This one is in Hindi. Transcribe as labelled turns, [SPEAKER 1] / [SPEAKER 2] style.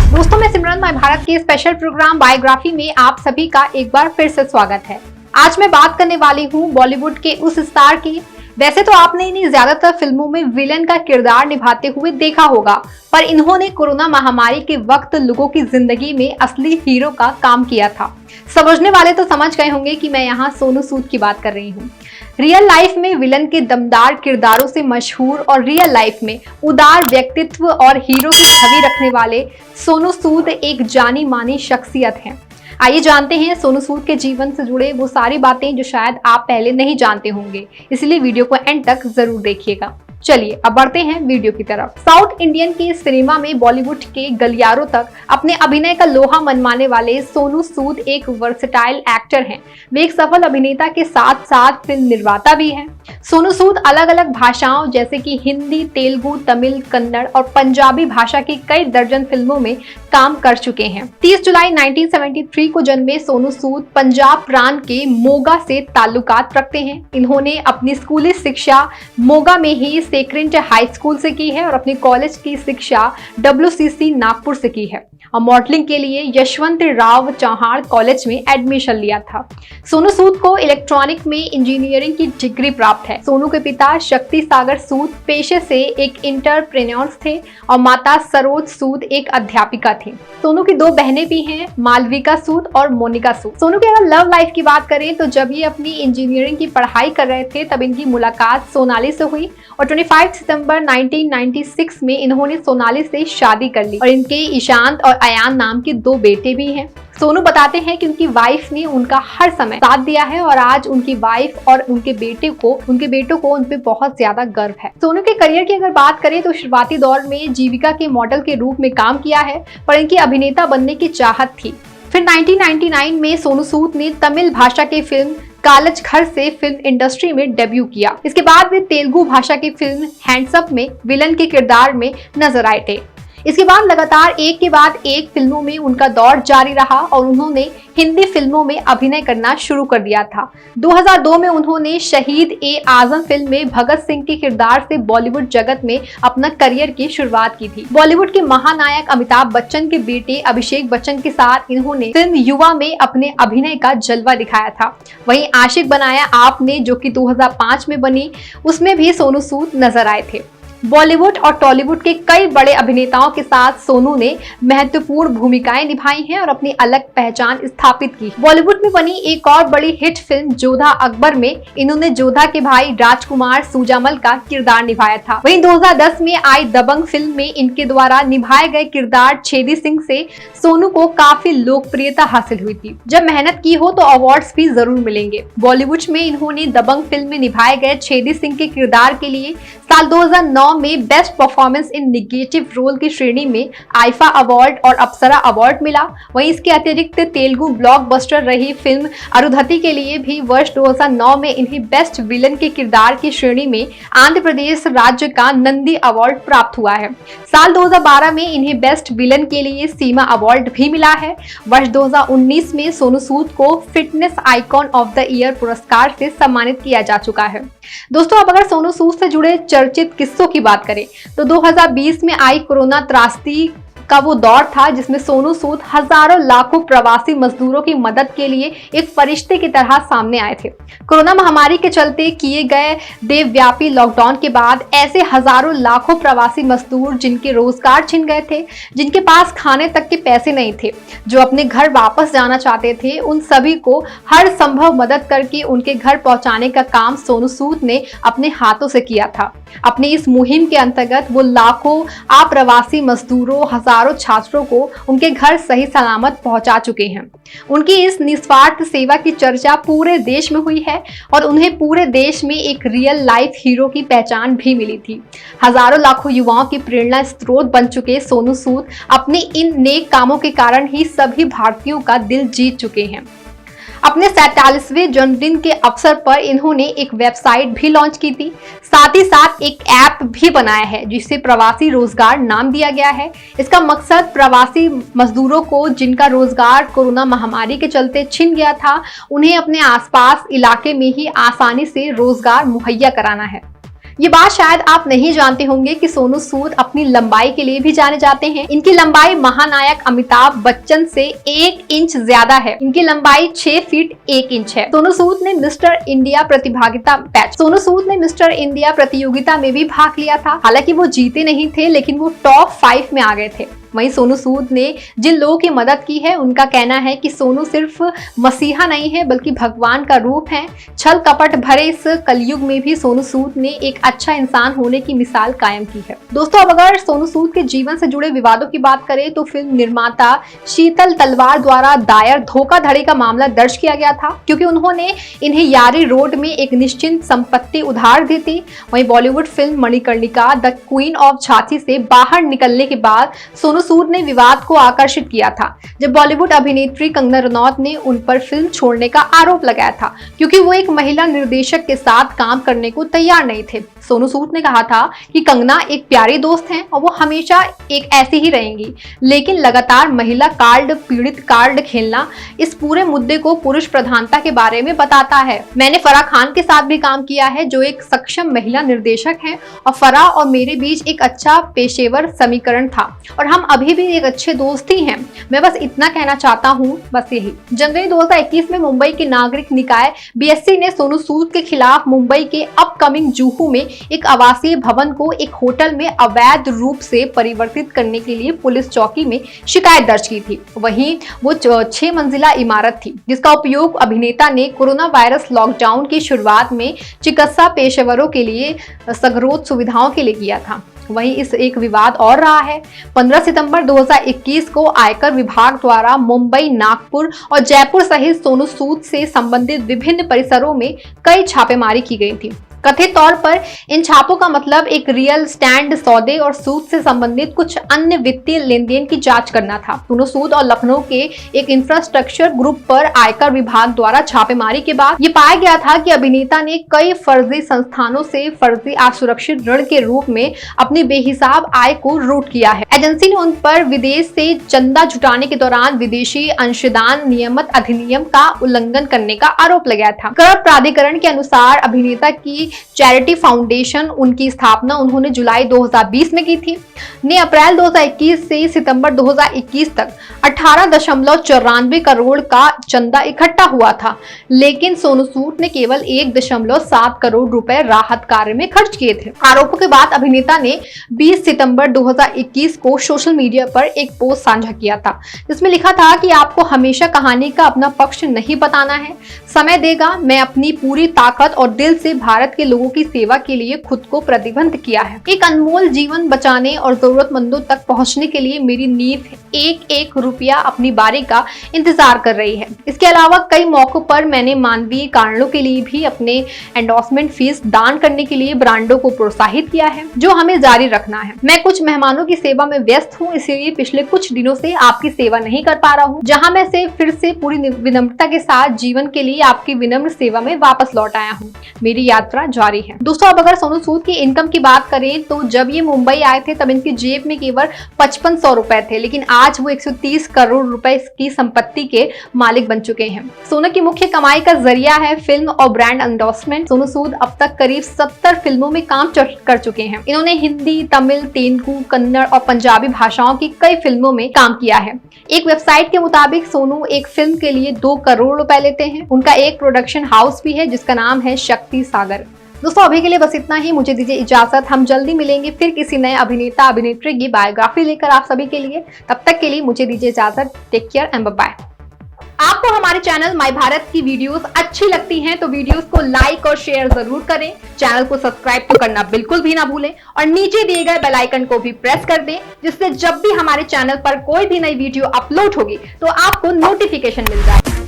[SPEAKER 1] दोस्तों, मैं सिमरन माय भारत के स्पेशल प्रोग्राम बायोग्राफी में आप सभी का एक बार फिर से स्वागत है। आज मैं बात करने वाली हूँ बॉलीवुड के उस स्टार की। वैसे तो आपने इन्हें ज्यादातर फिल्मों में विलन का किरदार निभाते हुए देखा होगा, पर इन्होंने कोरोना महामारी के वक्त लोगों की जिंदगी में असली हीरो का काम किया था। समझने वाले तो समझ गए होंगे कि मैं यहाँ सोनू सूद की बात कर रही हूँ। रियल लाइफ में विलन के दमदार किरदारों से मशहूर और रियल लाइफ में उदार व्यक्तित्व और हीरो की छवि रखने वाले सोनू सूद एक जानी मानी शख्सियत हैं। आइए जानते हैं सोनू सूद के जीवन से जुड़े वो सारी बातें जो शायद आप पहले नहीं जानते होंगे, इसलिए वीडियो को एंड तक जरूर देखिएगा। चलिए अब बढ़ते हैं वीडियो की तरफ। साउथ इंडियन की सिनेमा में बॉलीवुड के गलियारों तक अपने अभिनय का लोहा मनवाने वाले सोनू सूद एक वर्सेटाइल एक्टर हैं। वे एक सफल अभिनेता के साथ साथ फिल्म निर्माता भी हैं। सोनू सूद अलग अलग भाषाओं जैसे कि हिंदी, तेलुगु, तमिल, कन्नड़ और पंजाबी भाषा की कई दर्जन फिल्मों में काम कर चुके हैं। 30 जुलाई 1973 को जन्मे सोनू सूद पंजाब प्रांत के मोगा से ताल्लुकात रखते हैं। इन्होंने अपनी स्कूली शिक्षा मोगा में ही सेक्रेंट हाई स्कूल से की है और अपनी कॉलेज की शिक्षा WCC नागपुर से की है और मॉडलिंग के लिए यशवंत राव चौहान कॉलेज में एडमिशन लिया था। सोनू सूद को इलेक्ट्रॉनिक में इंजीनियरिंग की डिग्री प्राप्त है। सोनू के पिता शक्ति सागर सूद पेशे से एक एंटरप्रेन्योर थे और माता सरोज सूद एक अध्यापिका थी। सोनू की 2 बहनें भी हैं, मालविका सूद और मोनिका सूद। सोनू की अगर लव लाइफ की बात करें तो जब ये अपनी इंजीनियरिंग की पढ़ाई कर रहे थे तब इनकी मुलाकात सोनाली से हुई और 25 सितंबर 1996 में इन्होंने सोनाली से शादी कर ली और इनके ईशांत और अयान नाम के 2 बेटे भी हैं। सोनू बताते हैं कि उनकी वाइफ ने उनका हर समय साथ दिया है और आज उनकी वाइफ और उनके बेटों को उन पे बहुत ज्यादा गर्व है। सोनू के करियर की अगर बात करें तो शुरुआती दौर में जीविका के मॉडल के रूप में काम किया है, पर इनकी अभिनेता बनने की चाहत थी। फिर 1999 में सोनू सूद ने तमिल भाषा की फिल्म कालज घर से फिल्म इंडस्ट्री में डेब्यू किया। इसके बाद वे तेलुगु भाषा की फिल्म हैंड्सअप में विलन के किरदार में नजर आए थे। इसके बाद लगातार एक के बाद एक फिल्मों में उनका दौर जारी रहा और उन्होंने हिंदी फिल्मों में अभिनय करना शुरू कर दिया था। 2002 में उन्होंने शहीद-ए-आजम फिल्म में भगत सिंह के किरदार से बॉलीवुड जगत में अपना करियर की शुरुआत की थी। बॉलीवुड के महानायक अमिताभ बच्चन के बेटे अभिषेक बच्चन के साथ इन्होंने फिल्म युवा में अपने अभिनय का जलवा दिखाया था। वहीं आशिक बनाया आपने, जो कि 2005 में बनी, उसमें भी सोनू सूद नजर आए थे। बॉलीवुड और टॉलीवुड के कई बड़े अभिनेताओं के साथ सोनू ने महत्वपूर्ण भूमिकाएं निभाई हैं और अपनी अलग पहचान स्थापित की। बॉलीवुड में बनी एक और बड़ी हिट फिल्म जोधा अकबर में इन्होंने जोधा के भाई राजकुमार सूजामल का किरदार निभाया था। वहीं 2010 में आई दबंग फिल्म में इनके द्वारा निभाए गए किरदार छेदी सिंह से सोनू को काफी लोकप्रियता हासिल हुई थी। जब मेहनत की हो तो अवार्ड्स भी जरूर मिलेंगे। बॉलीवुड में इन्होंने दबंग फिल्म में निभाए गए छेदी सिंह के किरदार के लिए साल 2009 में best performance in negative role की श्रेणी में आईफा अवार्ड और अप्सरा अवार्ड मिला। वहीं इसके अतिरिक्त तेलुगु ब्लॉकबस्टर रही फिल्म अरुंधति के लिए भी वर्ष 2009 में इन्हें बेस्ट विलन के किरदार की श्रेणी में आंध्र प्रदेश राज्य का नंदी अवार्ड प्राप्त हुआ है। साल 2012 में इन्हें बेस्ट विलन के लिए सीमा अवार्ड भी मिला है। वर्ष 2019 में सोनू सूद को fitness icon of the year पुरस्कार से सम्मानित किया जा चुका है। दोस्तों, अब अगर सोनू सूद से जुड़े चर्चित किस्सों की बात करें तो 2020 में आई कोरोना त्रासदी का वो दौर था जिसमें सोनू सूद हजारों लाखों प्रवासी मजदूरों की मदद के लिए एक फरिश्ते की तरह सामने आए थे। कोरोना महामारी के चलते किए गए देशव्यापी लॉकडाउन के बाद ऐसे हजारों लाखों प्रवासी मजदूर जिनके रोजगार छिन गए थे, जिनके पास खाने तक के पैसे नहीं थे, जो अपने घर वापस जाना चाहते थे, उन सभी को हर संभव मदद करके उनके घर पहुंचाने का काम सोनू सूद ने अपने हाथों से किया था। अपनी इस मुहिम के अंतर्गत वो लाखों अप्रवासी मजदूरों, हजारों छात्रों को उनके घर सही सलामत पहुंचा चुके हैं। उनकी इस निस्वार्थ सेवा की चर्चा पूरे देश में हुई है और उन्हें पूरे देश में एक रियल लाइफ हीरो की पहचान भी मिली थी। हजारों लाखों युवाओं की प्रेरणा स्रोत बन चुके सोनू सूद अपने इन नेक कामों के कारण ही सभी भारतीयों का दिल जीत चुके हैं। अपने 47वें जन्मदिन के अवसर पर इन्होंने एक वेबसाइट भी लॉन्च की थी। साथ ही साथ एक ऐप भी बनाया है जिसे प्रवासी रोजगार नाम दिया गया है। इसका मकसद प्रवासी मजदूरों को जिनका रोजगार कोरोना महामारी के चलते छिन गया था, उन्हें अपने आसपास इलाके में ही आसानी से रोजगार मुहैया कराना है। ये बात शायद आप नहीं जानते होंगे कि सोनू सूद अपनी लंबाई के लिए भी जाने जाते हैं। इनकी लंबाई महानायक अमिताभ बच्चन से 1 इंच ज्यादा है। इनकी लंबाई 6 फीट 1 इंच है। सोनू सूद ने मिस्टर इंडिया प्रतियोगिता में भी भाग लिया था। हालांकि वो जीते नहीं थे, लेकिन वो टॉप 5 में आ गए थे। वहीं सोनू सूद ने जिन लोगों की मदद की है, उनका कहना है कि सोनू सिर्फ मसीहा नहीं है बल्कि भगवान का रूप है। छल कपट भरे इस कलयुग में भी सोनू सूद ने एक अच्छा इंसान होने की मिसाल कायम की है। दोस्तों, अब अगर सोनू सूद के जीवन से जुड़े विवादों की बात करें तो फिल्म निर्माता शीतल तलवार द्वारा दायर धोखाधड़ी का मामला दर्ज किया गया था, क्योंकि उन्होंने इन्हें यारी रोड में एक निश्चित संपत्ति उधार दी थी। वहीं Bollywood film Manikarnika the queen of Jhansi से बाहर निकलने के बाद सोनू सूद ने विवाद को आकर्षित किया था, जब बॉलीवुड अभिनेत्री कंगना रनौत ने उन पर फिल्म छोड़ने का आरोप लगाया था, क्योंकि वो एक महिला निर्देशक के साथ काम करने को तैयार नहीं थे। सोनू सूद ने कहा था कि कंगना एक प्यारी दोस्त हैं और वो हमेशा एक ऐसी ही रहेंगी, लेकिन लगातार महिला कार्ड पीड़ित कार्ड खेलना इस पूरे मुद्दे को पुरुष प्रधानता के बारे में बताता है। मैंने फराह खान के साथ भी काम किया है, जो एक सक्षम महिला निर्देशक हैं, और फराह और मेरे बीच एक अच्छा पेशेवर समीकरण था और हम अभी भी एक अच्छे दोस्त ही हैं। मैं बस इतना कहना चाहता हूँ, बस यही। जनवरी 2021 में मुंबई के नागरिक निकाय बीएससी ने सोनू सूद के खिलाफ मुंबई के अपकमिंग जुहू में एक आवासीय भवन को एक होटल में अवैध रूप से परिवर्तित करने के लिए पुलिस चौकी में शिकायत दर्ज की थी। वहीं वो 6 मंजिला इमारत थी, जिसका उपयोग अभिनेता ने कोरोना वायरस लॉकडाउन की शुरुआत में चिकित्सा पेशेवरों के लिए सगरोध सुविधाओं के लिए किया था। वहीं इस एक विवाद और रहा है। 15 सितंबर 2021 को आयकर विभाग द्वारा मुंबई, नागपुर और जयपुर सहित सोनू सूद से संबंधित विभिन्न परिसरों में कई छापेमारी की गई थी। कथित तौर पर इन छापों का मतलब एक रियल स्टैंड सौदे और सूद से संबंधित कुछ अन्य वित्तीय लेन देन की जांच करना था। सोनू सूद और लखनऊ के एक इंफ्रास्ट्रक्चर ग्रुप पर आयकर विभाग द्वारा छापेमारी के बाद ये पाया गया था कि अभिनेता ने कई फर्जी संस्थानों से फर्जी असुरक्षित ऋण के रूप में अपनी बेहिसाब आय को लूट किया है। एजेंसी ने उन पर विदेश से चंदा जुटाने के दौरान विदेशी अंशदान नियमित अधिनियम का उल्लंघन करने का आरोप लगाया था। कर प्राधिकरण के अनुसार अभिनेता की चैरिटी फाउंडेशन, उनकी स्थापना उन्होंने जुलाई 2020 में की थी। ने अप्रैल 2021 से सितंबर 2021 तक 18.94 करोड़ का चंदा इकट्ठा हुआ था, लेकिन सोनू सूद ने केवल 1.7 करोड़ रुपए राहत कार्य में खर्च किए थे। आरोपों के बाद अभिनेता ने 20 सितंबर 2021 को सोशल मीडिया पर एक पोस्ट साझा किया था, जिसमें लिखा था कि आपको हमेशा कहानी का अपना पक्ष नहीं बताना है, समय देगा। मैं अपनी पूरी ताकत और दिल से भारत के लोगों की सेवा के लिए खुद को प्रतिबद्ध किया है। एक अनमोल जीवन बचाने और जरूरतमंदों तक पहुंचने के लिए मेरी नींव एक रुपया अपनी बारी का इंतजार कर रही है। इसके अलावा कई मौकों पर मैंने मानवीय कारणों के लिए भी अपने एंडोर्समेंट फीस दान करने के लिए ब्रांडों को प्रोत्साहित किया है, जो हमें जारी रखना है। मैं कुछ मेहमानों की सेवा में व्यस्त हूँ, इसलिए पिछले कुछ दिनों से आपकी सेवा नहीं कर पा रहा हूँ, जहाँ मैं से फिर से पूरी विनम्रता के साथ जीवन के लिए आपकी विनम्र सेवा में वापस लौट आया हूँ। मेरी यात्रा जारी है। दोस्तों, अब अगर सोनू सूद की इनकम की बात करें तो जब ये मुंबई आए थे तब इनकी जेब में केवल 5500 रुपए थे, लेकिन आज वो 130 करोड़ रुपए की संपत्ति के मालिक बन चुके हैं। सोनू की मुख्य कमाई का जरिया है फिल्म और ब्रांड एंडोर्समेंट। सोनू सूद अब तक करीब 70 फिल्मों में काम कर चुके हैं। इन्होंने हिंदी, तमिल, तेलुगु, कन्नड़ और पंजाबी भाषाओं की कई फिल्मों में काम किया है। एक वेबसाइट के मुताबिक सोनू एक फिल्म के लिए 2 करोड़ रुपए लेते हैं। उनका एक प्रोडक्शन हाउस भी है जिसका नाम है शक्ति सागर। दोस्तों, अभी के लिए बस इतना ही। मुझे दीजिए इजाजत। हम जल्दी मिलेंगे फिर किसी नए अभिनेता अभिनेत्री की बायोग्राफी लेकर आप सभी के लिए। तब तक के लिए मुझे दीजिए इजाजत। Take care and bye bye. आपको हमारे चैनल माय भारत की वीडियोस अच्छी लगती हैं तो वीडियोस को लाइक और शेयर जरूर करें। चैनल को सब्सक्राइब तो करना बिल्कुल भी ना भूलें और नीचे दिए गए बेल आइकन को भी प्रेस कर दें, जिससे जब भी हमारे चैनल पर कोई भी नई वीडियो अपलोड होगी तो आपको नोटिफिकेशन मिल जाए।